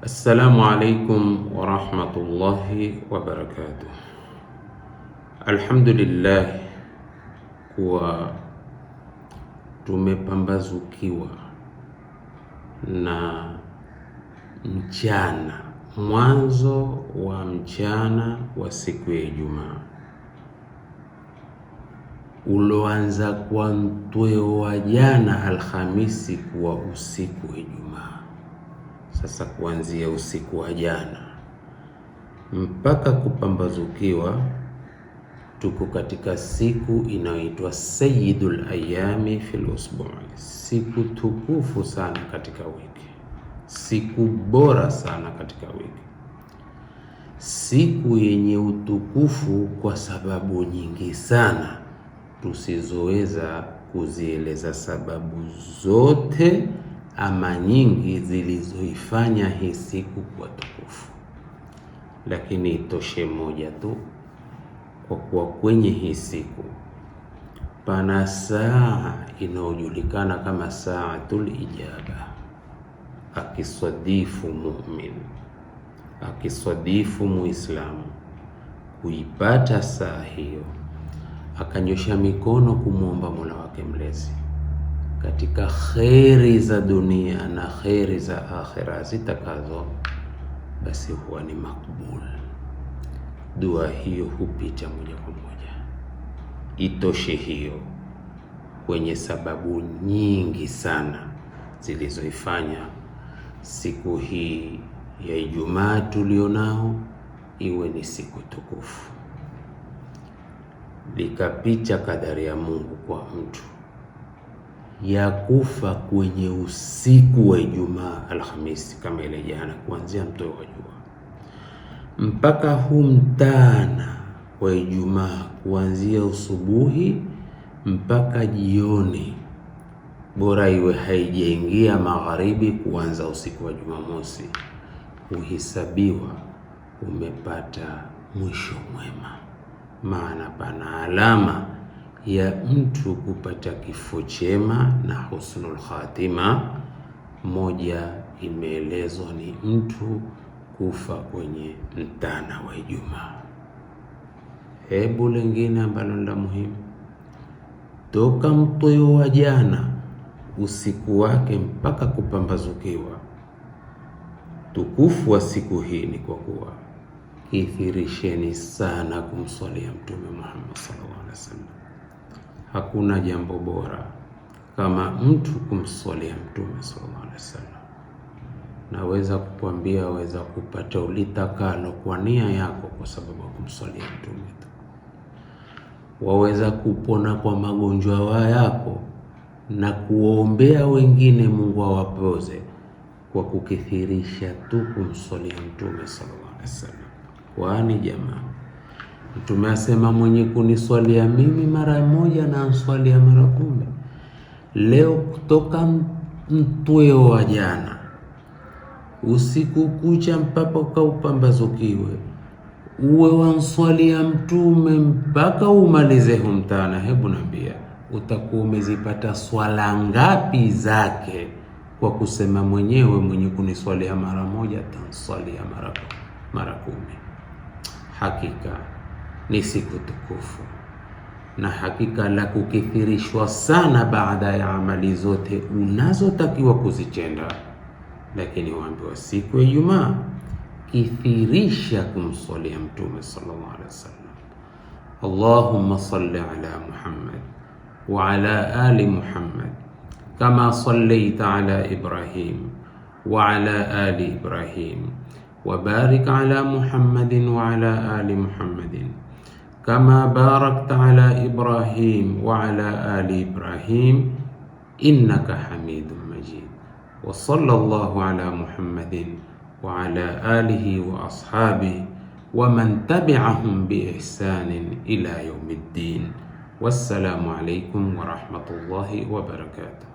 Assalamu alaikum warahmatullahi wabarakatuh. Alhamdulillah kuwa tumepambazukiwa na mchana, mwanzo wa mchana wa siku ya Ijumaa uloanza kwa mtweo wa jana Alhamisi kuwa usiku wa Ijumaa. Sasa kuanzia usiku wa jana mpaka kupambazukiwa, tuko katika siku inayoitwa Sayyidul Ayami fil Usbu', siku tukufu sana katika wiki, siku bora sana katika wiki, siku yenye utukufu kwa sababu nyingi sana tusizoweza kuzieleza sababu zote ama nyingi zilizoifanya hii siku kuwa tukufu, lakini itoshe moja tu, kwa kuwa kwenye hii siku pana saa inayojulikana kama saatul ijaba. Akiswadifu mu'min, akiswadifu muislamu kuipata saa hiyo, akanyosha mikono kumwomba Mola wake mlezi katika kheri za dunia na kheri za akhira zitakazo, basi huwa ni makbul. Dua hiyo hupita moja kwa moja. Itoshe hiyo kwenye sababu nyingi sana zilizoifanya siku hii ya Ijumaa tulionao iwe ni siku tukufu. Likapita kadari ya Mungu kwa mtu ya kufa kwenye usiku wa Ijumaa Alhamisi kama ile jana, kuanzia mtoi wa jua mpaka huu mtana wa Ijumaa, kuanzia usubuhi mpaka jioni, bora iwe haijaingia magharibi kuanza usiku wa Jumamosi, huhesabiwa umepata mwisho mwema. Maana pana alama ya mtu kupata kifo chema na husnul khatima. Moja imeelezwa ni mtu kufa kwenye mtana wa Ijumaa. Hebu lingine ambalo la muhimu, toka mtweo wa jana usiku wake mpaka kupambazukiwa, tukufu wa siku hii ni kwa kuwa kithirisheni sana kumswalia Mtume Muhammad sallallahu alaihi wasallam. Hakuna jambo bora kama mtu kumswalia Mtume sallallahu alaihi wasallam. Naweza kukwambia, waweza kupata ulitakalo kwa nia yako kwa sababu ya kumswalia Mtume. Waweza kupona kwa magonjwa yako na kuombea wengine Mungu awapoze kwa kukithirisha tu kumswalia Mtume sallallahu alaihi wasallam. Kwani jamaa, Mtume asema mwenye kuniswalia mimi mara moja na answalia mara 10. Leo kutoka mtweo wa jana usiku kucha mpaka ukaupambazukiwe, uwe wanswalia Mtume mpaka umalize humtana. Hebu nambia, utakuwa umezipata swala ngapi zake kwa kusema mwenyewe mwenye kuniswalia mara moja tanswalia mara 10? Hakika ni siku tukufu na hakika la kukithirishwa sana baada ya amali zote unazotakiwa kuzitenda. Lakini waambiwa siku ya Ijumaa kithirisha kumswalia Mtume sallallahu alaihi wasallam. Allahumma salli ala Muhammad wa ala ali Muhammad kama sallaita ala Ibrahim wa ala ali Ibrahim wa barik ala Muhammadin wa ala ali Muhammadin kama barakta ala Ibrahim wa ala ali Ibrahim innaka hamidun majid. Wa sallallahu ala Muhammadin wa ala alihi wa ashabihi wa man tabi'ahum bi ihsanin ila yawmiddin. Wassalamu alaikum wa rahmatullahi wa barakatuh.